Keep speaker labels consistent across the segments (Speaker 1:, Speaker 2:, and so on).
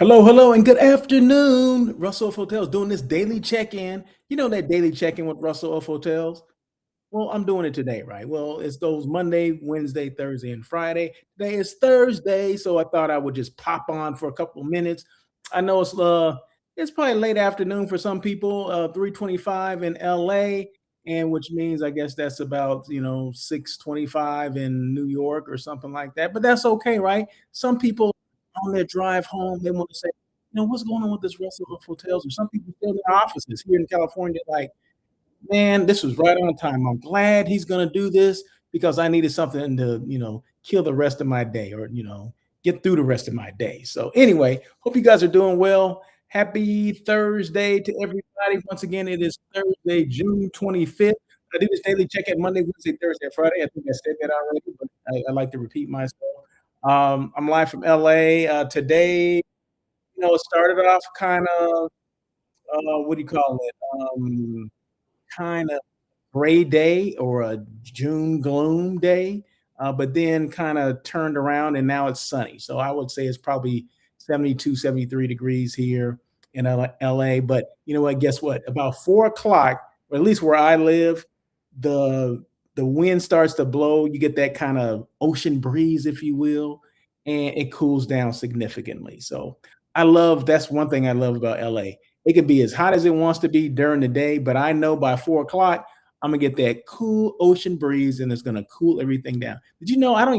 Speaker 1: Hello, hello, and good afternoon. Russell of Hotels doing this daily check-in. You know that daily check-in with Russell of Hotels? Well, I'm doing it today, right? Well, it's those Monday, Wednesday, Thursday, and Friday. Today is Thursday, so I thought I would just pop on for a couple of minutes. I know it's probably late afternoon for some people, 3:25 in LA, and which means I guess that's about 6:25 in New York or something like that. But that's okay, right? Some people on their drive home, they want to say, what's going on with this Russell of Hotels? Or some people still in their offices here in California, like, man, this was right on time. I'm glad he's gonna do this because I needed something to, kill the rest of my day or, get through the rest of my day. So anyway, hope you guys are doing well. Happy Thursday to everybody. Once again, it is Thursday, June 25th. I do this daily check in Monday, Wednesday, Thursday, and Friday. I think I said that already, but I like to repeat myself. I'm live from LA. Today, it started off kind of, what do you call it? Kind of gray day or a June gloom day, but then kind of turned around and now it's sunny. So I would say it's probably 72, 73 degrees here in LA. But you know what? Guess what? About 4 o'clock, or at least where I live, the the wind starts to blow. You get that kind of ocean breeze, if you will, and it cools down significantly. So that's one thing I love about LA. It could be as hot as it wants to be during the day, but I know by 4 o'clock, I'm gonna get that cool ocean breeze and it's gonna cool everything down. Did you know I don't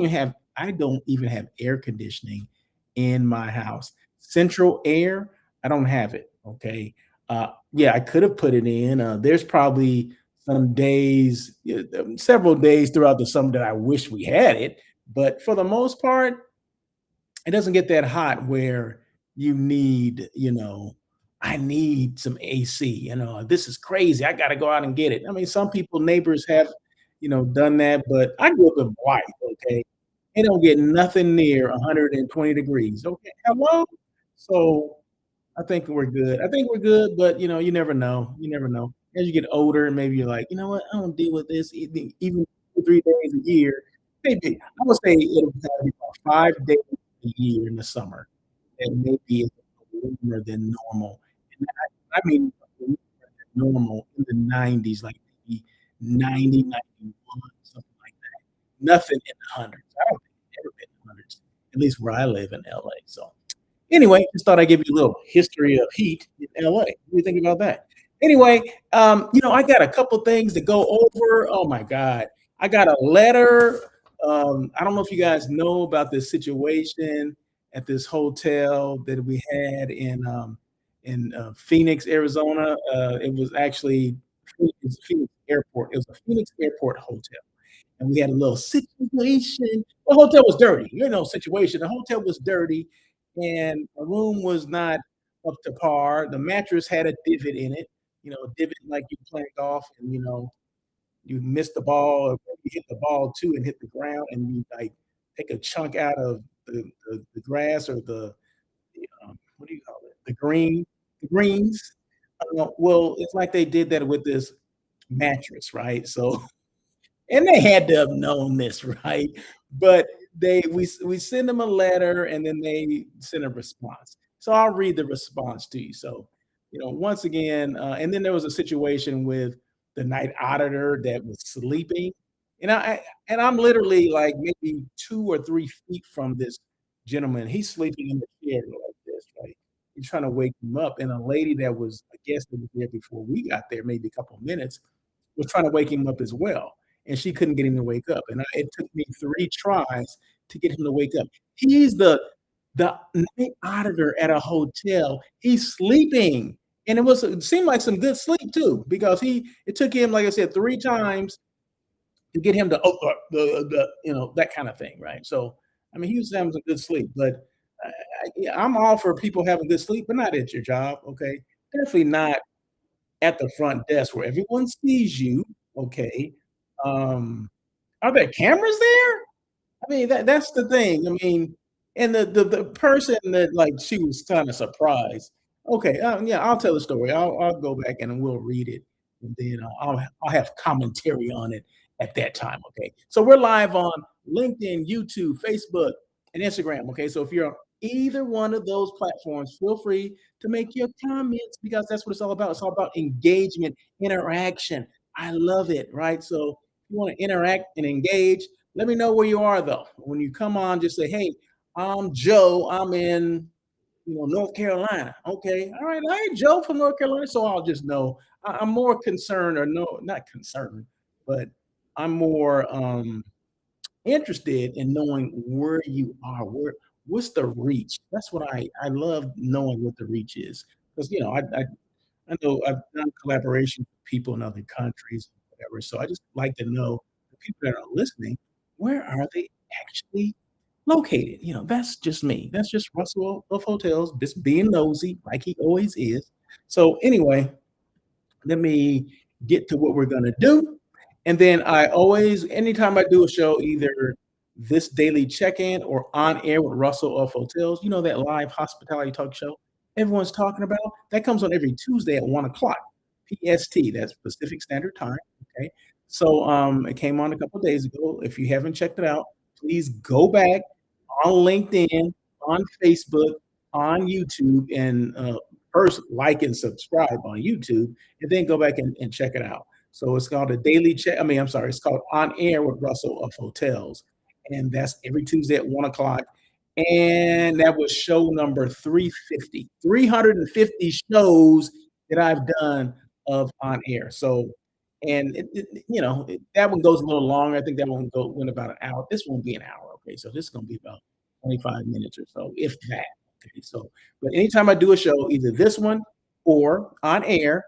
Speaker 1: even have air conditioning in my house. Central air, I don't have it. Okay. Yeah, I could have put it in. There's probably some days, several days throughout the summer that I wish we had it, but for the most part, it doesn't get that hot where you need, I need some AC. This is crazy. I got to go out and get it. I mean, some people, neighbors have, done that, but I grew up in Hawaii. Okay, it don't get nothing near 120 degrees. Okay, hello. So I think we're good. I think we're good, but you never know. You never know. As you get older, maybe you're like, you know what? I don't deal with this even 2, 3 days a year. Maybe I would say it'll probably be about 5 days a year in the summer, and maybe it's warmer than normal. And I mean warmer than normal in the 90s, like maybe 90, 91, something like that. Nothing in the hundreds. I don't think it's ever been in the hundreds, at least where I live in LA. So anyway, just thought I'd give you a little history of heat in LA. What do you think about that? Anyway, I got a couple things to go over. Oh my God. I got a letter. I don't know if you guys know about this situation at this hotel that we had in Phoenix, Arizona. It was actually Phoenix Airport. It was a Phoenix Airport hotel, and we had a little situation. The hotel was dirty. Situation. The hotel was dirty, and the room was not up to par. The mattress had a divot in it. A divot like you playing golf, and you missed the ball, or you hit the ball too and hit the ground, and you like take a chunk out of the grass or the what do you call it? The greens. Well, it's like they did that with this mattress, right? So and they had to have known this, right? But we send them a letter and then they send a response. So I'll read the response to you. So, once again, and then there was a situation with the night auditor that was sleeping, and I'm literally like maybe 2 or 3 feet from this gentleman. He's sleeping in the chair like this, right? He's trying to wake him up, and a lady that was, I guess, that was there before we got there, maybe a couple of minutes, was trying to wake him up as well, and she couldn't get him to wake up, and it took me 3 tries to get him to wake up. He's the night auditor at a hotel. He's sleeping, and it seemed like some good sleep too, because it took him, like I said, 3 times to get him to that kind of thing, right? So, I mean, he was having some good sleep, but yeah, I'm all for people having good sleep, but not at your job, okay? Definitely not at the front desk where everyone sees you, okay? Um, are there cameras there? I mean, that's the thing. I mean, and the person that, like, she was kinda surprised. Okay, yeah, I'll tell the story. I'll go back and we'll read it, and then I'll have commentary on it at that time, okay? So we're live on LinkedIn, YouTube, Facebook, and Instagram, okay? So if you're either one of those platforms, feel free to make your comments because that's what it's all about. It's all about engagement, interaction. I love it, right? So if you want to interact and engage, let me know where you are though. When you come on, just say, "Hey, I'm Joe. I'm in North Carolina." Okay. All right. Hey, Joe from North Carolina. So I'll just know. I'm more concerned, or no, not concerned, but I'm more interested in knowing where you are. What's the reach? That's what I love knowing what the reach is because I know I've done collaboration with people in other countries, whatever. So I just like to know the people that are listening, where are they actually located? That's just me. That's just Russell of Hotels, just being nosy like he always is. So anyway, let me get to what we're gonna do. And then I always, anytime I do a show, either this daily check-in or on air with Russell of Hotels, that live hospitality talk show everyone's talking about, that comes on every Tuesday at 1 o'clock PST. That's Pacific Standard Time. Okay. So it came on a couple of days ago. If you haven't checked it out, please go back on LinkedIn, on Facebook, on YouTube, and first like and subscribe on YouTube, and then go back and check it out. So it's called a daily check. I mean, I'm sorry, it's called On Air with Russell of Hotels. And that's every Tuesday at 1 o'clock. And that was show number 350. 350 shows that I've done of On Air. So, and that one goes a little longer. I think that one went about an hour. This won't be an hour. Okay. So this is going to be about 25 minutes or so, if that. Okay. So, but anytime I do a show, either this one or On Air,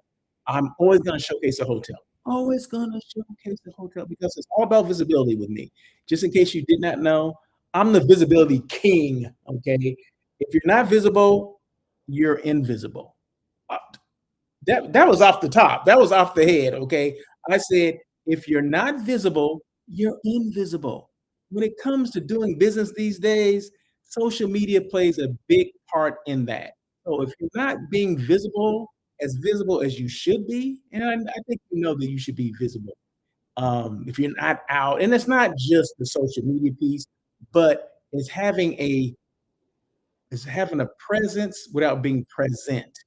Speaker 1: I'm always going to showcase a hotel. Always going to showcase the hotel because it's all about visibility with me. Just in case you did not know, I'm the visibility king. Okay. If you're not visible, you're invisible. Uh, that was off the top. That was off the head. Okay. I said, if you're not visible, you're invisible. When it comes to doing business these days, social media plays a big part in that. So if you're not being visible as you should be, and I think you know that you should be visible. If you're not out, and it's not just the social media piece, but it's having a presence without being present.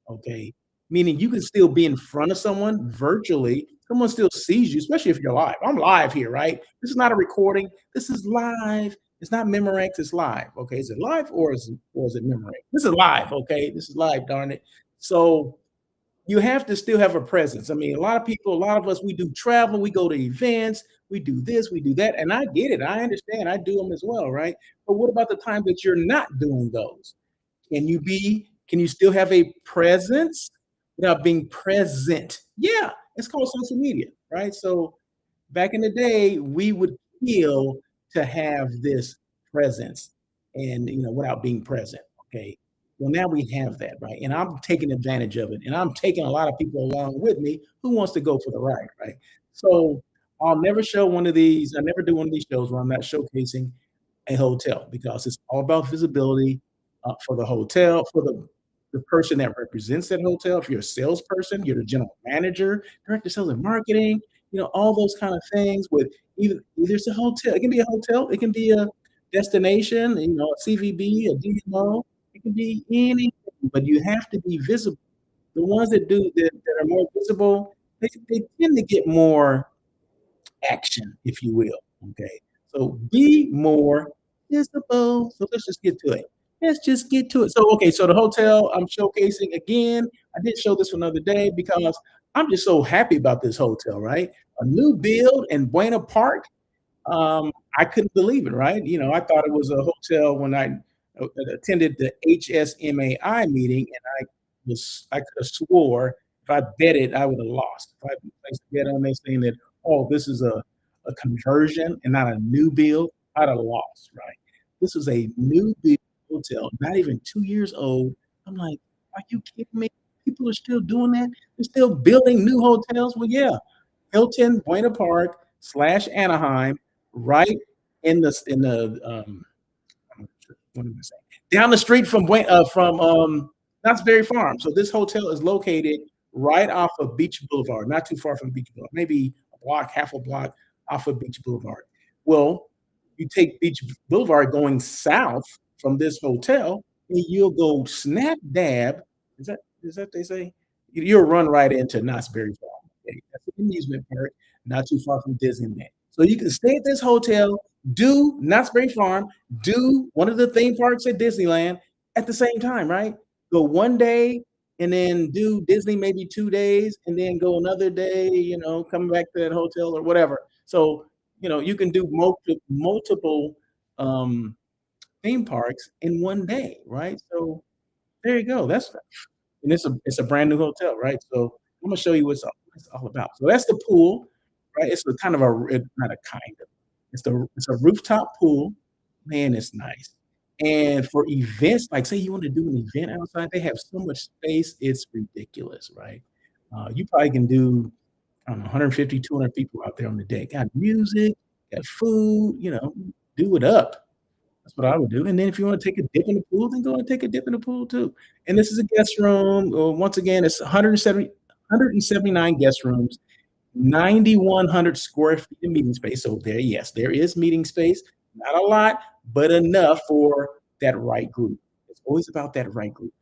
Speaker 1: Okay. Meaning you can still be in front of someone virtually. Someone still sees you, especially if you're live. I'm live here, right? This is not a recording. This is live. It's not Memorex, it's live. Okay. Is it live or is it Memorex? This is live, okay? This is live, darn it. So you have to still have a presence. I mean, a lot of people, a lot of us, we do travel, we go to events, we do this, we do that. And I get it. I understand. I do them as well, right? But what about the time that you're not doing those? Can you still have a presence without being present? Yeah, it's called social media, right? So back in the day, we would feel to have this presence and without being present. Okay. Well, now we have that, right? And I'm taking advantage of it. And I'm taking a lot of people along with me who wants to go for the ride, right? So I'll never show one of these, I never do one of these shows where I'm not showcasing a hotel because it's all about visibility for the hotel, for the person that represents that hotel. If you're a salesperson, you're the general manager, director of sales and marketing, all those kind of things with either it's a hotel, it can be a hotel, it can be a destination, a CVB, a DMO, it can be anything, but you have to be visible. The ones that are more visible, they tend to get more action, if you will. Okay. So be more visible. So let's just get to it. Let's just get to it. So, okay, so the hotel I'm showcasing again, I did show this one the other day because I'm just so happy about this hotel, right? A new build in Buena Park. I couldn't believe it, right? I thought it was a hotel when I attended the HSMAI meeting, and I could have swore if I bet it, I would have lost. If I placed a bet on this thing that, oh, this is a conversion and not a new build, I'd have lost, right? This is a new build hotel, not even 2 years old. I'm like, are you kidding me? People are still doing that. They're still building new hotels. Well, yeah, Hilton Buena Park slash Anaheim, right in the what am I saying? Down the street from Knott's Berry Farm. So this hotel is located right off of Beach Boulevard, not too far from Beach Boulevard, maybe a block, half a block off of Beach Boulevard. Well, you take Beach Boulevard going south, from this hotel, and you'll go snap dab. Is that they say? You'll run right into Knott's Berry Farm. Okay, that's an amusement park, not too far from Disneyland. So you can stay at this hotel, do Knott's Berry Farm, do one of the theme parks at Disneyland at the same time, right? Go one day and then do Disney maybe 2 days, and then go another day, come back to that hotel or whatever. So, you can do multiple, um, theme parks in one day, right? So, there you go. And it's a brand new hotel, right? So, I'm gonna show you what it's all about. So, that's the pool, right? It's a kind of a not a kind of, it's a rooftop pool. Man, it's nice. And for events, like, say you wanna do an event outside, they have so much space, it's ridiculous, right? You probably can do, I don't know, 150, 200 people out there on the deck. Got music, got food, do it up. That's what I would do, and then if you wanna take a dip in the pool, then go and take a dip in the pool too. And this is a guest room, once again, it's 179 guest rooms, 9,100 square feet of meeting space, so there yes, there is meeting space, not a lot, but enough for that right group. It's always about that right group.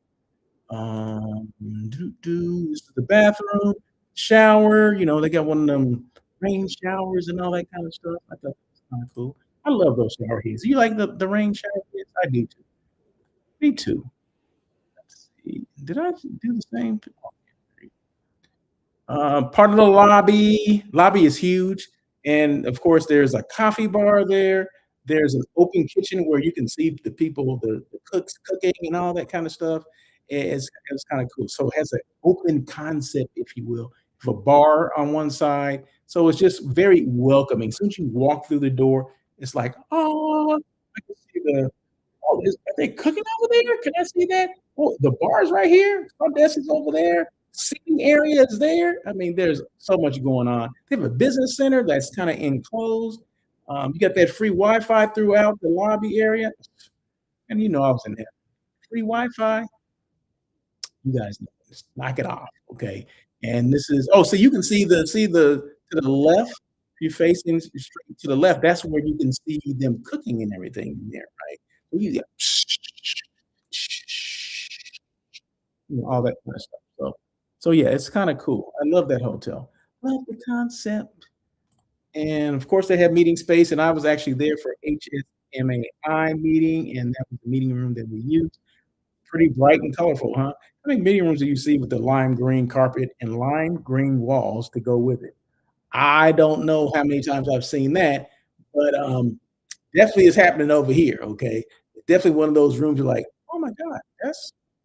Speaker 1: This is the bathroom, shower, they got one of them rain showers and all that kind of stuff. I thought that's kinda cool. I love those shower heads. You like the rain shower heads? I do too. Me too. Let's see. Did I do the same? Part of the lobby is huge, and of course, there's a coffee bar there. There's an open kitchen where you can see the people, the cooks cooking and all that kind of stuff. It's kind of cool. So it has an open concept, if you will, of a bar on one side. So it's just very welcoming. As soon as you walk through the door, it's like, oh, I can see are they cooking over there? Can I see that? Oh, the bar's right here. Front desk is over there. Seating area is there. I mean, there's so much going on. They have a business center that's kind of enclosed. You got that free Wi-Fi throughout the lobby area, and I was in there. Free Wi-Fi. You guys know, just knock it off, okay? And this is so you can see the to the left. If you're facing straight to the left, that's where you can see them cooking and everything in there, right? So you get all that kind of stuff. So yeah, it's kind of cool. I love that hotel. Love the concept. And of course, they have meeting space, and I was actually there for HSMAI meeting, and that was the meeting room that we used. Pretty bright and colorful, huh? How many meeting rooms do you see with the lime green carpet and lime green walls to go with it? I don't know how many times I've seen that, but definitely is happening over here. Okay, definitely one of those rooms you're like, oh my god,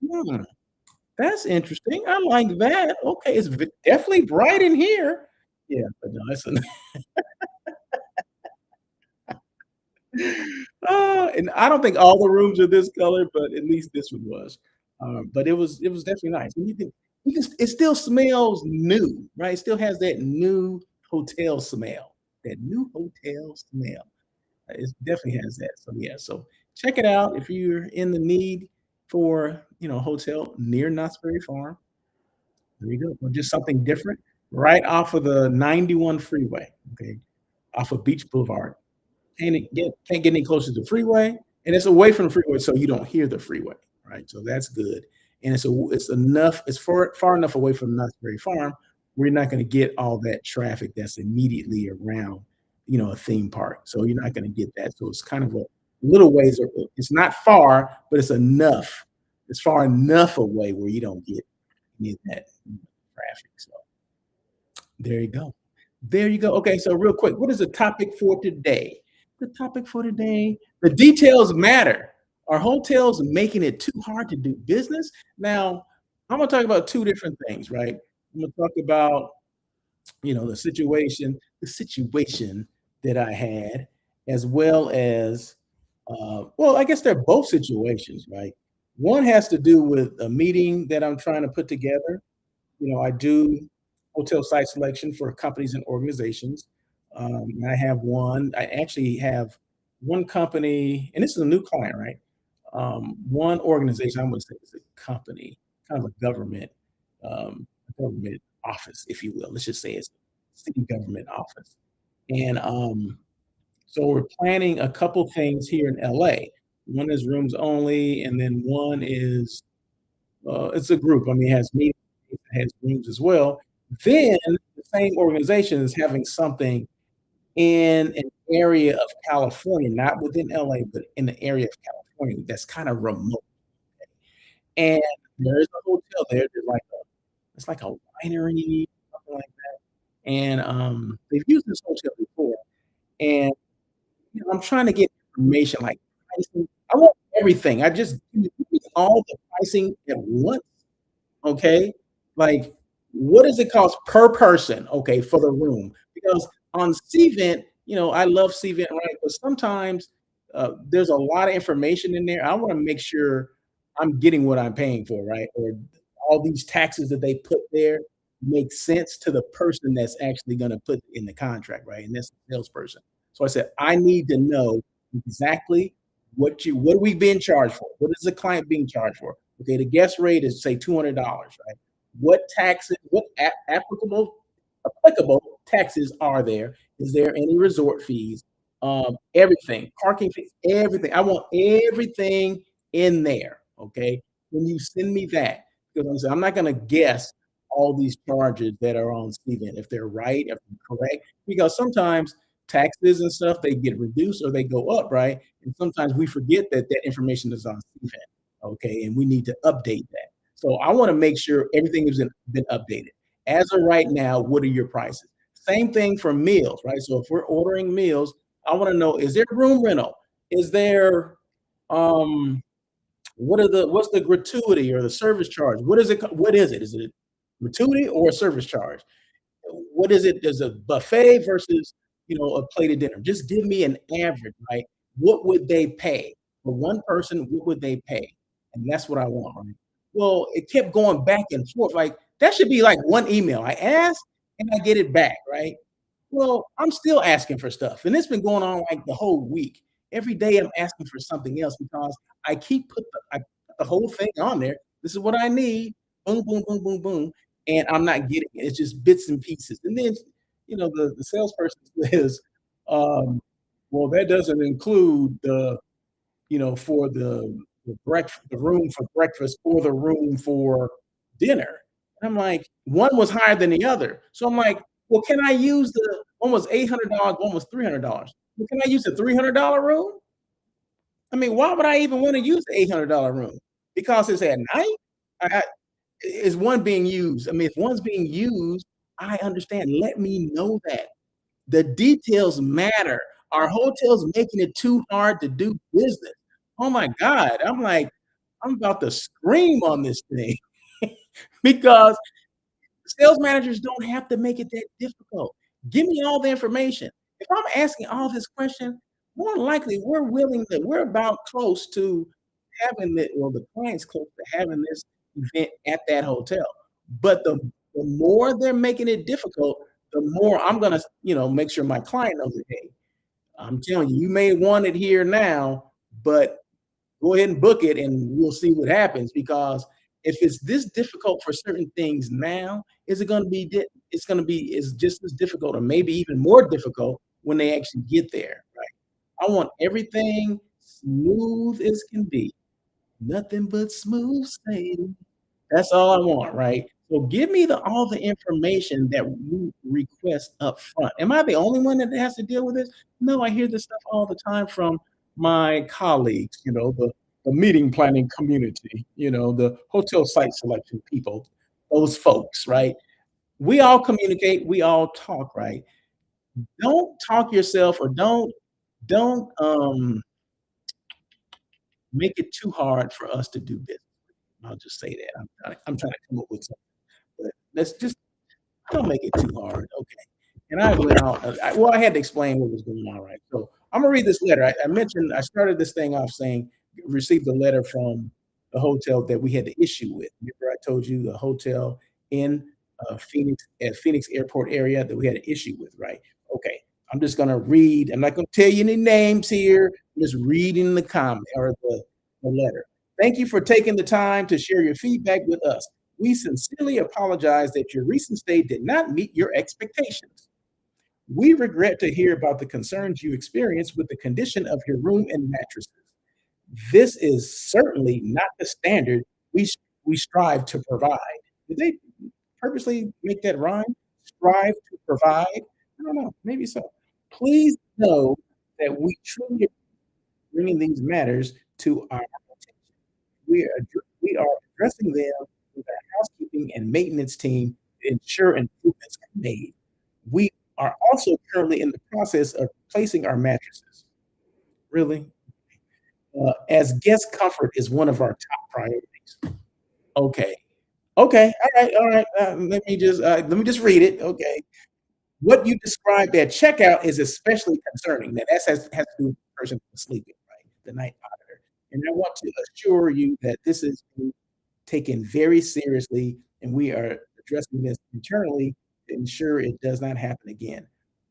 Speaker 1: hmm, that's interesting. I like that. Okay, it's definitely bright in here. Yeah, but no, it's and I don't think all the rooms are this color, but at least this one was. But it was definitely nice. And you can it still smells new, right? It still has that new hotel smell. That new hotel smell. It definitely has that. So yeah, so check it out if you're in the need for a hotel near Knott's Berry Farm. There you go. Or just something different, right off of the 91 freeway. Okay, off of Beach Boulevard. Can't get any closer to the freeway, and it's away from the freeway, so you don't hear the freeway, right? So that's good, and it's far enough away from Knott's Berry Farm where you're not gonna get all that traffic that's immediately around, a theme park. So you're not gonna get that. So it's kind of a little ways. It's not far, but it's enough. It's far enough away where you don't get any of that traffic. So there you go. There you go. Okay, so real quick, what is the topic for today? The topic for today, the details matter. Are hotels making it too hard to do business? Now, I'm gonna talk about two different things, right? I'm gonna talk about, the situation that I had, as well as, well, I guess they're both situations, right? One has to do with a meeting that I'm trying to put together. I do hotel site selection for companies and organizations. I have one. I actually have one company, and this is a new client, right? One organization. I'm going to say it's a company, kind of a government office, if you will. Let's just say it's a city government office, and so we're planning a couple things here in LA. one is rooms only, and then one is it's a group. I mean, it has meetings, it has rooms as well. Then the same organization is having something in an area of California, not within LA, but in the area of California that's kind of remote. And there is a hotel there. There's like a it's like a winery, something like that. And they've used this hotel before. And I'm trying to get information like pricing. I want everything. I just give me all the pricing at once. Okay? Like, what does it cost per person, okay, for the room? Because on Cvent, I love Cvent, right? But sometimes, there's a lot of information in there. I wanna make sure I'm getting what I'm paying for, right? Or all these taxes that they put there make sense to the person that's actually gonna put in the contract, right? And that's the salesperson. So I said, "I need to know exactly what are we being charged for? What is the client being charged for?" Okay, the guest rate is say $200, right? What taxes, what applicable taxes are there? Is there any resort fees? Everything, parking fees, everything. I want everything in there. Okay, when you send me that, because I'm not going to guess all these charges that are on Steven if they're right, if they're correct, because sometimes taxes and stuff they get reduced or they go up, right? And sometimes we forget that that information is on Steven. Okay, and we need to update that. So I want to make sure everything has been updated. As of right now, what are your prices? Same thing for meals, right? So if we're ordering meals, I want to know, is there room rental? Is there um what's the gratuity or the service charge? What is it? What is it? Is it gratuity or a service charge? What is it? There's a buffet versus, a plated dinner. Just give me an average, right? What would they pay? For one person, what would they pay? And that's what I want, right? Well, it kept going back and forth. Like that should be like one email. I ask and I get it back, right? Well, I'm still asking for stuff. And it's been going on like the whole week. Every day I'm asking for something else because I put the whole thing on there. This is what I need. Boom, boom, boom, boom, boom. And I'm not getting it. It's just bits and pieces. And then, the salesperson says, um, well, that doesn't include for the room for breakfast or the room for dinner. And I'm like, one was higher than the other. So I'm like, well, can I use the one was $800, one was $300. Well, can I use the $300 room? I mean, why would I even want to use the $800 room? Because it's at night? I is one being used? I mean, if one's being used, I understand. Let me know that. The details matter. Our hotel's making it too hard to do business. Oh my God. I'm like, I'm about to scream on this thing because sales managers don't have to make it that difficult. Give me all the information. If I'm asking all this question, more than likely we're about close to having it, well, the client's close to having this event at that hotel. But the more they're making it difficult, the more I'm gonna, make sure my client knows that, hey, I'm telling you, you may want it here now, but go ahead and book it and we'll see what happens because if it's this difficult for certain things now, is it going to be it's going to be is just as difficult or maybe even more difficult when they actually get there, right? I want everything smooth as can be. Nothing but smooth sailing. That's all I want, right? So give me all the information that you request up front. Am I the only one that has to deal with this? No, I hear this stuff all the time from my colleagues, the meeting planning community, the hotel site selection people, those folks, right? We all communicate, we all talk, right? Don't talk yourself or don't make it too hard for us to do business. I'll just say that. I'm trying to come up with something, but let's just don't make it too hard, okay? And I went out. I had to explain what was going on, right? So I'm gonna read this letter. I mentioned I started this thing off saying received a letter from the hotel that we had the issue with. Remember, I told you the hotel in Phoenix at Phoenix Airport area that we had an issue with, right? Okay, I'm just gonna read. I'm not gonna tell you any names here. I'm just reading the comment or the letter. Thank you for taking the time to share your feedback with us. We sincerely apologize that your recent stay did not meet your expectations. We regret to hear about the concerns you experienced with the condition of your room and mattresses. This is certainly not the standard we s we strive to provide. Did they purposely make that rhyme? Strive to provide? I don't know, maybe so. Please know that we truly are bringing these matters to our attention. We are addressing them with our housekeeping and maintenance team to ensure improvements are made. We are also currently in the process of replacing our mattresses. Really? As guest comfort is one of our top priorities. Okay. Okay. All right. Let me just read it. Okay. What you described at checkout is especially concerning. Now, that has to do with the person sleeping, right? The night auditor. And I want to assure you that this is being taken very seriously, and we are addressing this internally to ensure it does not happen again.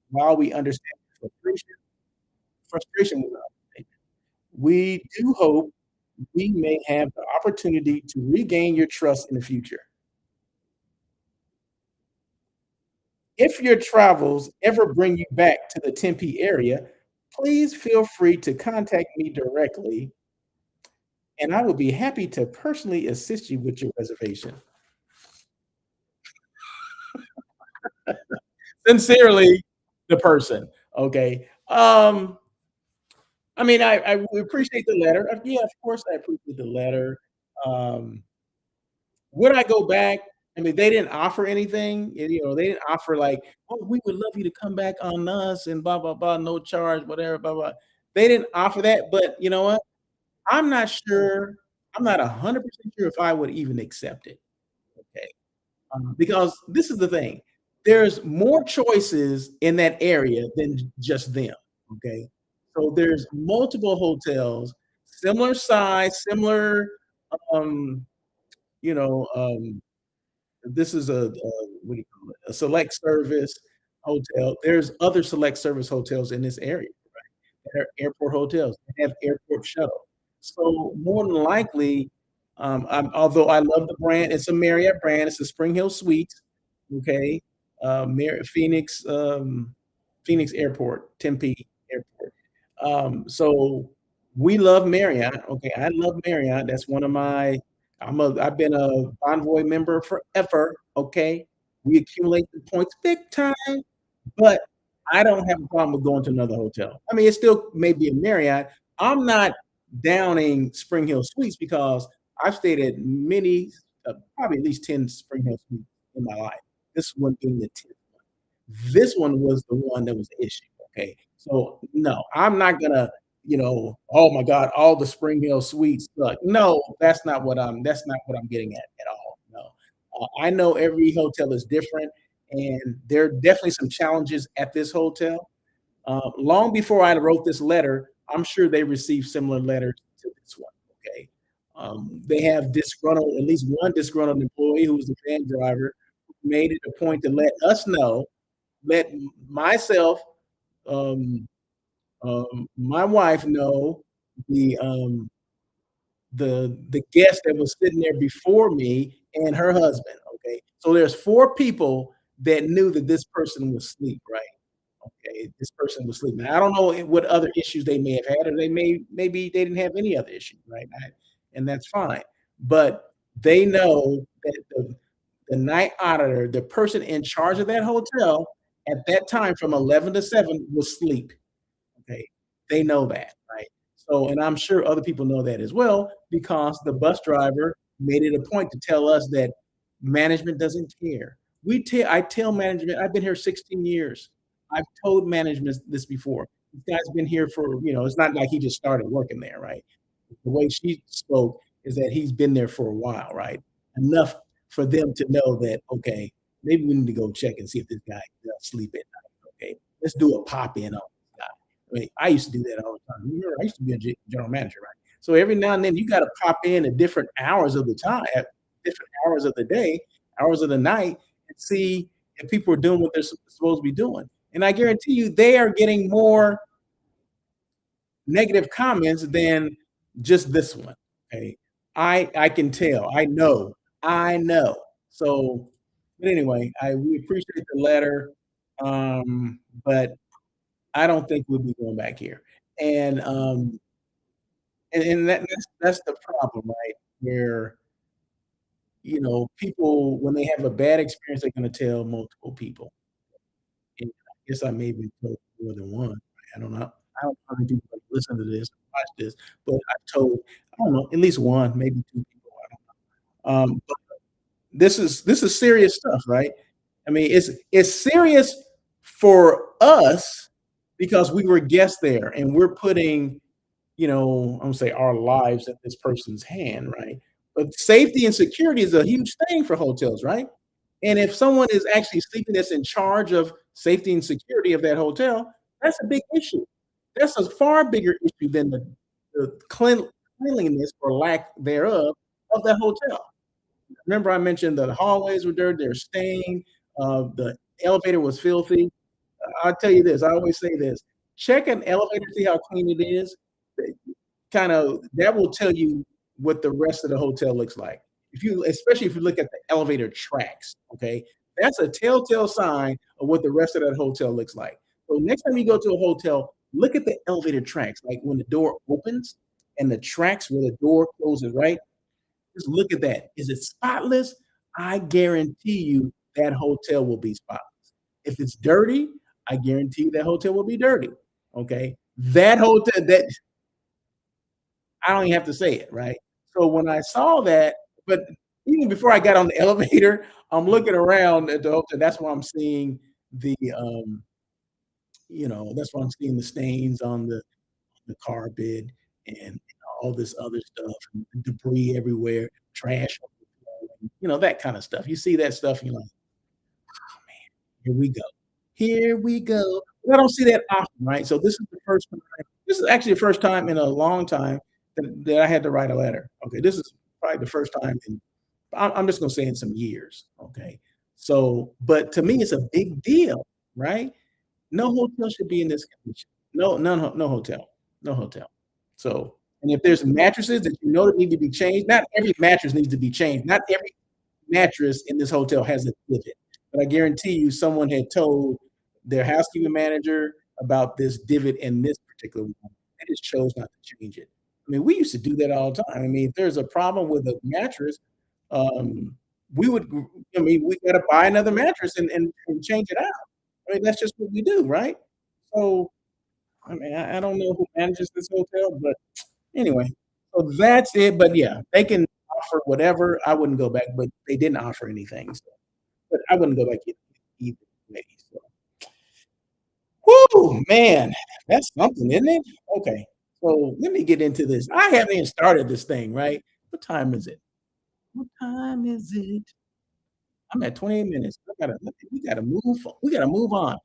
Speaker 1: While we understand the frustration with our we do hope we may have the opportunity to regain your trust in the future. If your travels ever bring you back to the Tempe area, please feel free to contact me directly, and I will be happy to personally assist you with your reservation. Sincerely, the person. Okay. I mean, I we appreciate the letter. Yeah, of course, I appreciate the letter. Um, Would I go back? I mean, they didn't offer anything, and, they didn't offer like, "Oh, we would love you to come back on us and blah, blah, blah, no charge, whatever, blah, blah." They didn't offer that, but you know what? I'm not sure I'm not 100% sure if I would even accept it, okay? Because this is the thing, there's more choices in that area than just them, okay? So there's multiple hotels, similar size, similar, um, you know, this is a what do you call it? A select service hotel. There's other select service hotels in this area, right? They're airport hotels. They have airport shuttle. So more than likely, although I love the brand, it's a Marriott brand. It's a Spring Hill Suites, okay? Phoenix Airport, Tempe Airport. So we love Marriott, okay? I love Marriott. That's one of my I've been a Bonvoy member forever, okay? We accumulate the points big time, but I don't have a problem with going to another hotel. I mean, it still may be a Marriott. I'm not downing Spring Hill Suites because I've stayed at many, probably at least 10 Spring Hill Suites in my life. This one being the 10th one. This one was the one that was the issue, okay? So, no, I'm not gonna, "Oh my god, all the Spring Hill Suites suck." No, that's not what I'm getting at all, no. I know every hotel is different, and there are definitely some challenges at this hotel. Long before I wrote this letter, I'm sure they received similar letters to this one, okay? They have disgruntled at least one disgruntled employee who was the van driver, who made it a point to let us know, let myself, um, my wife know, the, um, the guest that was sitting there before me and her husband, okay? So there's 4 people that knew that this person was asleep, right? Okay, this person was sleeping. I don't know what other issues they may have had, or maybe they didn't have any other issues, right? And that's fine. But they know that the night auditor, the person in charge of that hotel at that time from 11 to 7 was asleep. Okay. They know that, right? So, and I'm sure other people know that as well because the bus driver made it a point to tell us that management doesn't care. I tell management, I've been here 16 years. I've told management this before. This guy's been here for, it's not like he just started working there, right? The way she spoke is that he's been there for a while, right? Enough for them to know that, okay, maybe we need to go check and see if this guy does sleep at night. Okay. Let's do a pop in on this guy. I mean, I used to do that all the time. I used to be a general manager, right? So every now and then you got to pop in at different hours of the time, at different hours of the day, hours of the night, and see if people are doing what they're supposed to be doing. And I guarantee you, they are getting more negative comments than just this one. Okay. I can tell. I know. I know. So, but anyway, we appreciate the letter. But I don't think we'll be going back here. And and that's the problem, right? Where, people, when they have a bad experience, they're gonna tell multiple people, and I guess I may be told more than one. I don't know. I don't know how many people listen to this, watch this, but I've told, I don't know, at least one, maybe 2 people, I don't know. This is serious stuff, right? I mean, it's serious for us because we were guests there and we're putting, I'm gonna say our lives in this person's hand, right? But safety and security is a huge thing for hotels, right? And if someone is actually sleeping that's in charge of safety and security of that hotel, that's a big issue. That's a far bigger issue than the cleanliness or lack thereof of that hotel. Remember I mentioned the hallways were dirty, they're stained, the elevator was filthy. I'll tell you this, I always say this, check an elevator, see how clean it is. Kinda that will tell you what the rest of the hotel looks like. Especially if you look at the elevator tracks, okay? That's a telltale sign of what the rest of that hotel looks like. So next time you go to a hotel, look at the elevator tracks, like when the door opens and the tracks where the door closes, right? Just look at that. Is it spotless? I guarantee you that hotel will be spotless. If it's dirty, I guarantee you that hotel will be dirty, okay? That hotel that I don't even have to say it, right? So when I saw that, but even before I got on the elevator, I'm looking around at the hotel. That's why I'm seeing that's why I'm seeing the stains on the carpet and all this other stuff, and debris everywhere, trash on the floor, that kind of stuff. You see that stuff, and you're like, "Oh, man, here we go. Here we go." But I don't see that often, right? So this is actually the first time in a long time that I had to write a letter. Okay, this is probably the first time in I'm just gonna say in some years, okay? So, but to me, it's a big deal, right? No hotel should be in this condition. No hotel. No hotel. So, and if there's mattresses that that need to be changed, not every mattress needs to be changed. Not every mattress in this hotel has a divot, but I guarantee you someone had told their housekeeping manager about this divot in this particular one. They just chose not to change it. I mean, we used to do that all the time. I mean, if there's a problem with a mattress, um, we would we gotta buy another mattress and change it out. I mean, that's just what we do, right? So, I mean, I don't know who manages this hotel, but anyway, so that's it. But yeah, they can offer whatever. I wouldn't go back, but they didn't offer anything. So, but I wouldn't go back either way. So, whoo, man, that's something, isn't it? Okay, so let me get into this. I haven't even started this thing, right? What time is it? What time is it? I'm at 28 minutes. We gotta move on.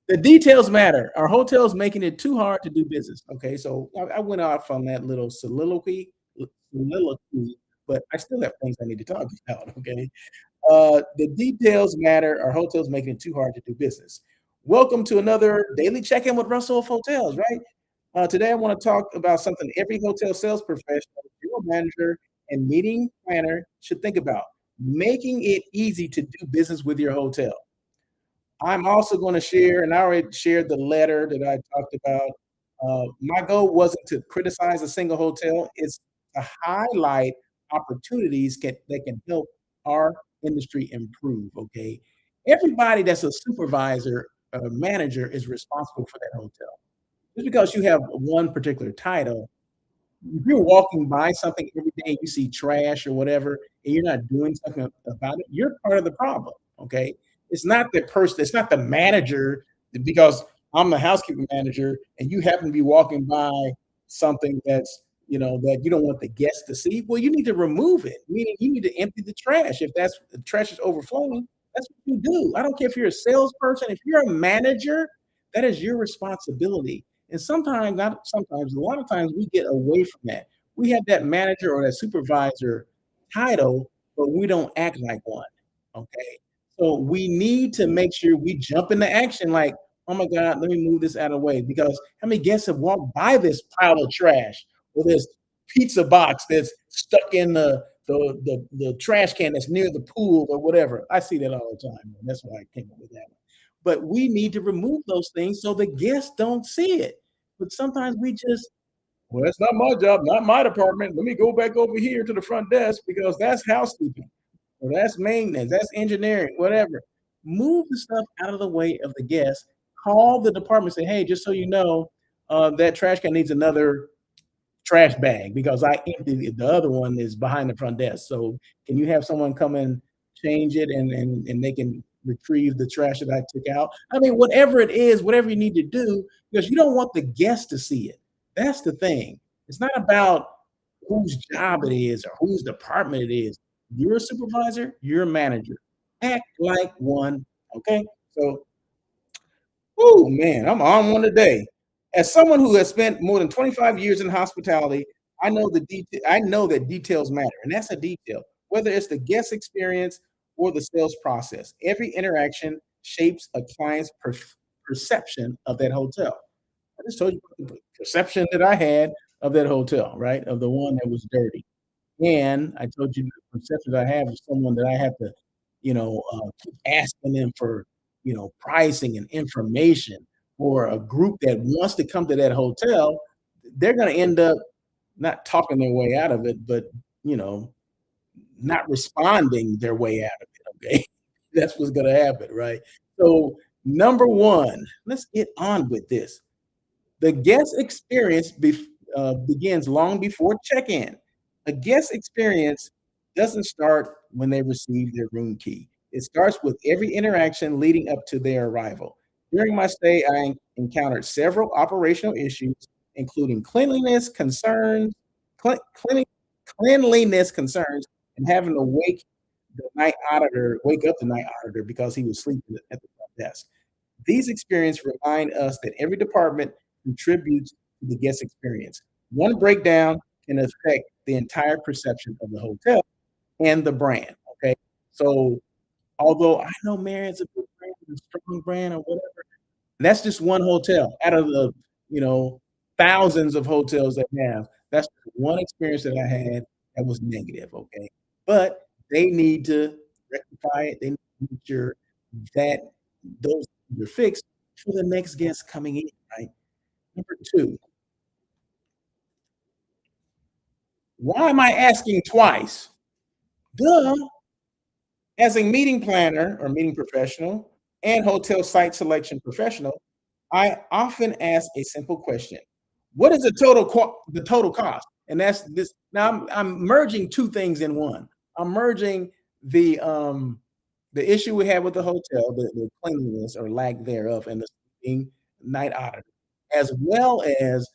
Speaker 1: The details matter. Our hotel's making it too hard to do business. Okay, so I went off on that little soliloquy, but I still have things I need to talk about. Okay, the details matter. Our hotel's making it too hard to do business. Welcome to another daily check-in with Russell of Hotels. Right. Today, I want to talk about something every hotel sales professional, general manager, and meeting planner should think about: making it easy to do business with your hotel. I'm also gonna share, and I already shared the letter that I talked about. My goal wasn't to criticize a single hotel, it's to highlight opportunities that can help our industry improve, okay? Everybody that's a supervisor, manager is responsible for that hotel. Just because you have one particular title, if you're walking by something every day and you see trash or whatever, and you're not doing something about it, you're part of the problem, okay? It's not the manager because I'm the housekeeping manager and you happen to be walking by something that you don't want the guests to see. Well, you need to remove it, meaning you need to empty the trash. If that's the trash is overflowing, that's what you do. I don't care if you're a salesperson, if you're a manager, that is your responsibility. And sometimes, not sometimes, a lot of times we get away from that. We have that manager or that supervisor title, but we don't act like one. Okay. So we need to make sure we jump into action like, oh my God, let me move this out of the way. Because how many guests have walked by this pile of trash or this pizza box that's stuck in the trash can that's near the pool or whatever? I see that all the time. And that's why I came up with that one. But we need to remove those things so the guests don't see it. But sometimes we just Well, that's not my job, not my department. Let me go back over here to the front desk because that's housekeeping or that's maintenance, that's engineering, whatever. Move the stuff out of the way of the guests. Call the department, say, hey, just so you know, that trash can needs another trash bag because I emptied it. The other one is behind the front desk. So can you have someone come and change it and they can retrieve the trash that I took out? I mean, whatever it is, whatever you need to do, because you don't want the guests to see it. That's the thing. It's not about whose job it is or whose department it is. You're a supervisor, you're a manager. Act like one. Okay. So oh man, I'm on one today. As someone who has spent more than 25 years in hospitality, I know that details matter, and that's a detail. Whether it's the guest experience or the sales process, every interaction shapes a client's perception of that hotel. I just told you the perception that I had of that hotel, right? Of the one that was dirty. And I told you the perception I have of someone that I have to, keep asking them for, pricing and information, or a group that wants to come to that hotel, they're gonna end up not talking their way out of it, but, you know, not responding their way out of it, okay? That's what's gonna happen, right? So, number 1, let's get on with this. The guest experience begins long before check-in. A guest experience doesn't start when they receive their room key. It starts with every interaction leading up to their arrival. During my stay, I encountered several operational issues, including cle- cleaning, cleanliness concerns, and having to wake up the night auditor because he was sleeping at the front desk. These experiences remind us that every department contributes to the guest experience. One breakdown can affect the entire perception of the hotel and the brand. Okay. So although I know Marriott's a good brand, a strong brand or whatever, that's just one hotel out of the, you know, thousands of hotels they have. That's one experience that I had that was negative. Okay. But they need to rectify it. They need to make sure that those things are fixed for the next guest coming in, right? Number 2, why am I asking twice? Duh. As a meeting planner or meeting professional and hotel site selection professional, I often ask a simple question. What is the total cost? And that's this now I'm merging 2 things in one. I'm merging the, um, the issue we had with the hotel, the cleanliness or lack thereof, and the sleeping night auditor, as well as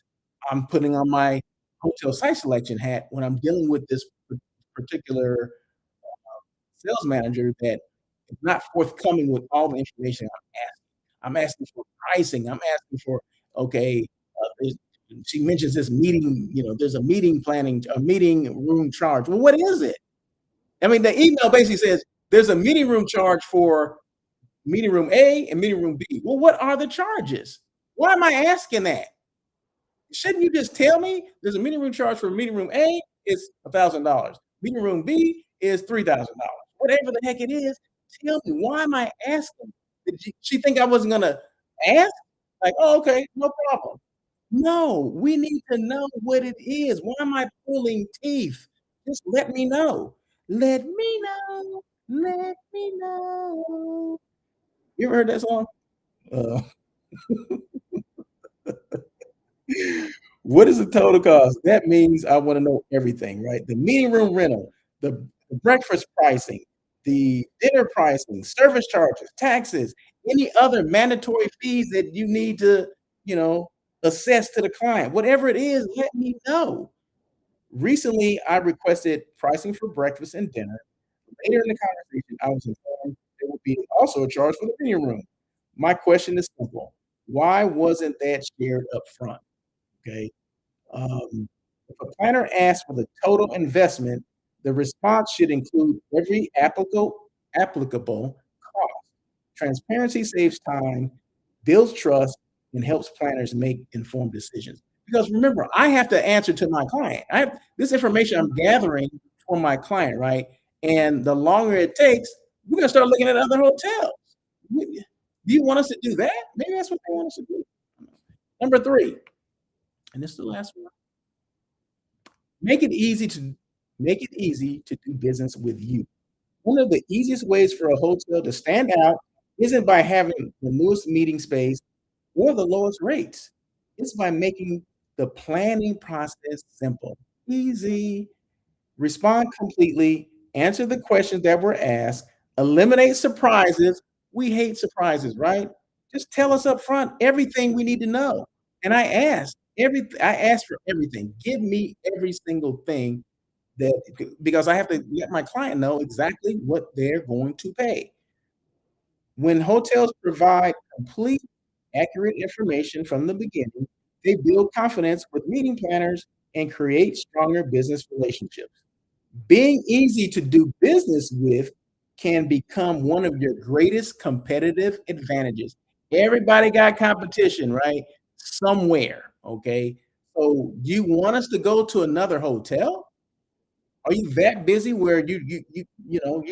Speaker 1: I'm putting on my hotel site selection hat when I'm dealing with this particular sales manager that is not forthcoming with all the information I'm asking. I'm asking for pricing. I'm asking for, okay, she mentions this meeting, there's a meeting room charge. Well, what is it? I mean, the email basically says there's a meeting room charge for meeting room A and meeting room B. Well, what are the charges? Why am I asking that? Shouldn't you just tell me there's a meeting room charge for meeting room A is $1,000. Meeting room B is $3,000. Whatever the heck it is, tell me. Why am I asking? Did she think I wasn't gonna ask? Like, oh, okay, no problem. No, we need to know what it is. Why am I pulling teeth? Just let me know. Let me know. Let me know. You ever heard that song? Uh, what is the total cost? That means I wanna know everything, right? The meeting room rental, the breakfast pricing, the dinner pricing, service charges, taxes, any other mandatory fees that you need to, you know, assess to the client. Whatever it is, let me know. Recently, I requested pricing for breakfast and dinner. Later in the conversation, I was informed there would be also a charge for the meeting room. My question is simple. Why wasn't that shared up front? Okay. If a planner asks for the total investment, the response should include every applicable cost. Transparency saves time, builds trust, and helps planners make informed decisions. Because remember, I have to answer to my client. I have this information I'm gathering from my client, right? And the longer it takes, we're gonna start looking at other hotels. Do you want us to do that? Maybe that's what they want us to do. Number 3, and this is the last one. Make it easy to make it easy to do business with you. One of the easiest ways for a hotel to stand out isn't by having the newest meeting space or the lowest rates. It's by making the planning process simple, easy. Respond completely, answer the questions that were asked, eliminate surprises. We hate surprises, right? Just tell us up front everything we need to know. And I ask for everything. Give me every single thing that because I have to let my client know exactly what they're going to pay. When hotels provide complete, accurate information from the beginning, they build confidence with meeting planners and create stronger business relationships. Being easy to do business with can become one of your greatest competitive advantages. Everybody got competition, right? Somewhere, okay? So you want us to go to another hotel? Are you that busy where you're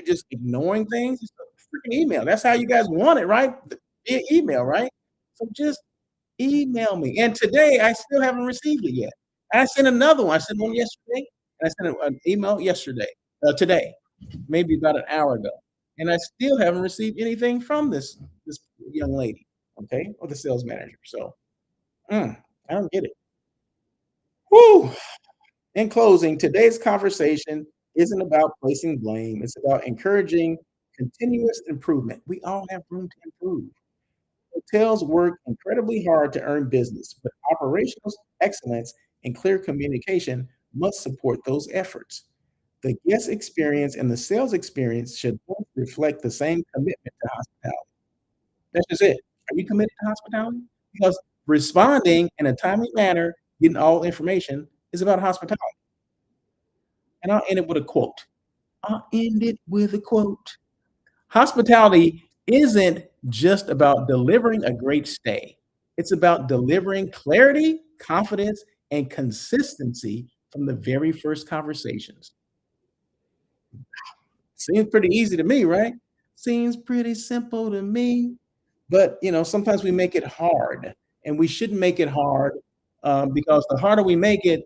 Speaker 1: just ignoring things? Just a freaking email. That's how you guys want it, right? Via email, right? So just email me. And today I still haven't received it yet. And I sent another one. I sent one yesterday, and I sent an email yesterday, today, maybe about an hour ago. And I still haven't received anything from this young lady, okay, or the sales manager. So I don't get it. Whoo! In closing, today's conversation isn't about placing blame, it's about encouraging continuous improvement. We all have room to improve. Hotels work incredibly hard to earn business, but operational excellence and clear communication must support those efforts. The guest experience and the sales experience should both reflect the same commitment to hospitality. That's just it. Are you committed to hospitality? Because responding in a timely manner, getting all information is about hospitality. And I'll end it with a quote. I'll end it with a quote. Hospitality isn't just about delivering a great stay. It's about delivering clarity, confidence, and consistency from the very first conversations. Seems pretty easy to me, right? Seems pretty simple to me. But sometimes we make it hard, and we shouldn't make it hard because the harder we make it,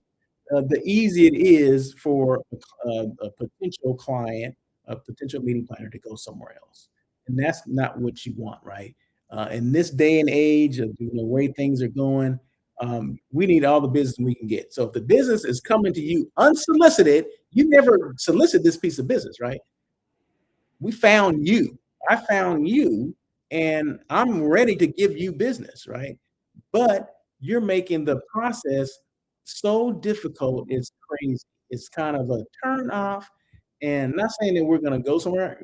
Speaker 1: the easier it is for a potential client, a potential meeting planner to go somewhere else. And that's not what you want, right? In this day and age of the way things are going, we need all the business we can get. So if the business is coming to you unsolicited, you never solicit this piece of business, right? We found you. I found you, and I'm ready to give you business, right? But you're making the process so difficult, it's crazy. It's kind of a turn off, and not saying that we're gonna go somewhere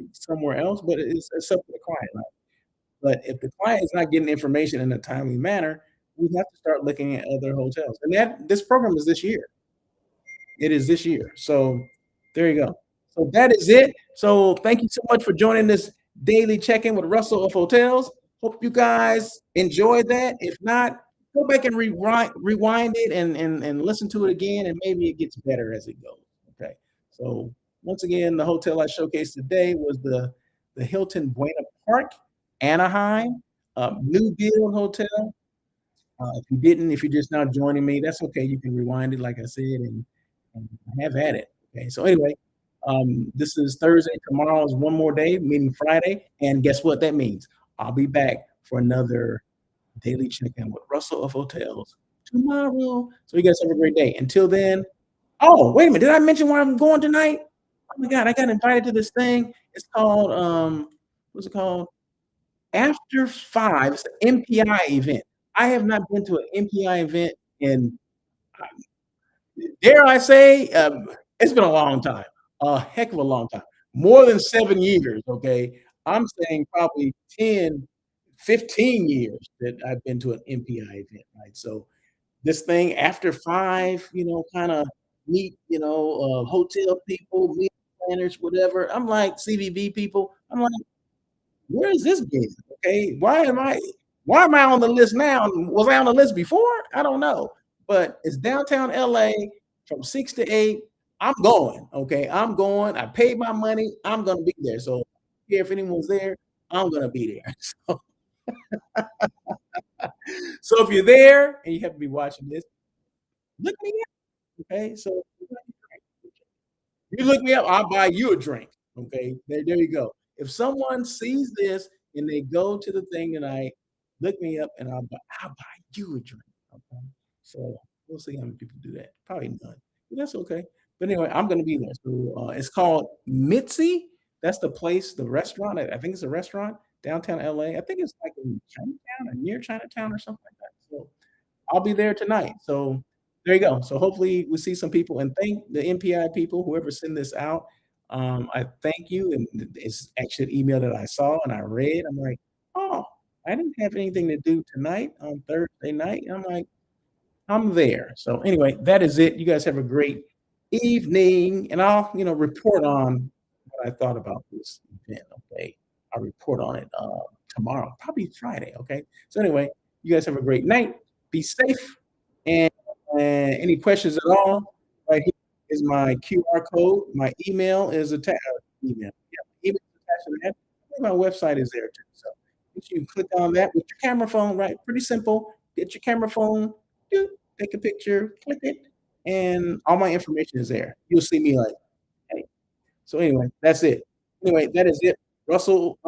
Speaker 1: else, but it's up to the client, right? But if the client is not getting information in a timely manner, we have to start looking at other hotels. And that this program is this year. It is this year. So there you go. So that is it. So thank you so much for joining this daily check-in with Russell of Hotels. Hope you guys enjoyed that. If not, go back and rewind it and listen to it again, and maybe it gets better as it goes. Okay. So once again, the hotel I showcased today was the Hilton Buena Park, Anaheim, new build hotel. If you're just now joining me, that's okay. You can rewind it, like I said, and have at it. Okay. So anyway, this is Thursday. Tomorrow is one more day, meaning Friday. And guess what that means? I'll be back for another daily check-in with Russell of Hotels tomorrow. So you guys have a great day. Until then, oh, wait a minute. Did I mention where I'm going tonight? Oh my God, I got invited to this thing. It's called what's it called? After 5, it's an MPI event. I have not been to an MPI event in, dare I say, it's been a long time, a heck of a long time, more than 7 years, okay? I'm saying probably 10, 15 years that I've been to an MPI event, right? So this thing after 5, kinda meet, hotel people, meet planners, whatever. I'm like CVB people. I'm like, where is this game? Okay, why am I on the list now? Was I on the list before? I don't know. But it's downtown LA from 6 to 8. I'm going. Okay. I'm going. I paid my money. I'm gonna be there. So yeah, if anyone's there, I'm gonna be there. So, so if you're there and you have to be watching this, look me up. Okay. So You look me up, I'll buy you a drink, okay? There you go. If someone sees this and they go to the thing tonight, look me up and I'll buy you a drink, okay? So, we'll see how many people do that. Probably none, but that's okay. But anyway, I'm gonna be there. So, it's called Mitzi. That's the place, the restaurant. I think it's a restaurant downtown LA. I think it's like in Chinatown or near Chinatown or something like that. So I'll be there tonight. So there you go. So hopefully we see some people and thank the MPI people, whoever send this out. I thank you. And it's actually an email that I saw and I read. I'm like, oh, I didn't have anything to do tonight on Thursday night. And I'm like, I'm there. So anyway, that is it. You guys have a great evening, and I'll report on what I thought about this event. Okay, I'll report on it tomorrow, probably Friday. Okay. So anyway, you guys have a great night. Be safe, and any questions at all, right here is my QR code. My email is attached. Email, yeah, email is attached to that. I think my website is there too. So make sure you click on that with your camera phone. Right, pretty simple. Get your camera phone, do take a picture, click it, and all my information is there. You'll see me like, hey. So anyway, that's it. Anyway, that is it. Russell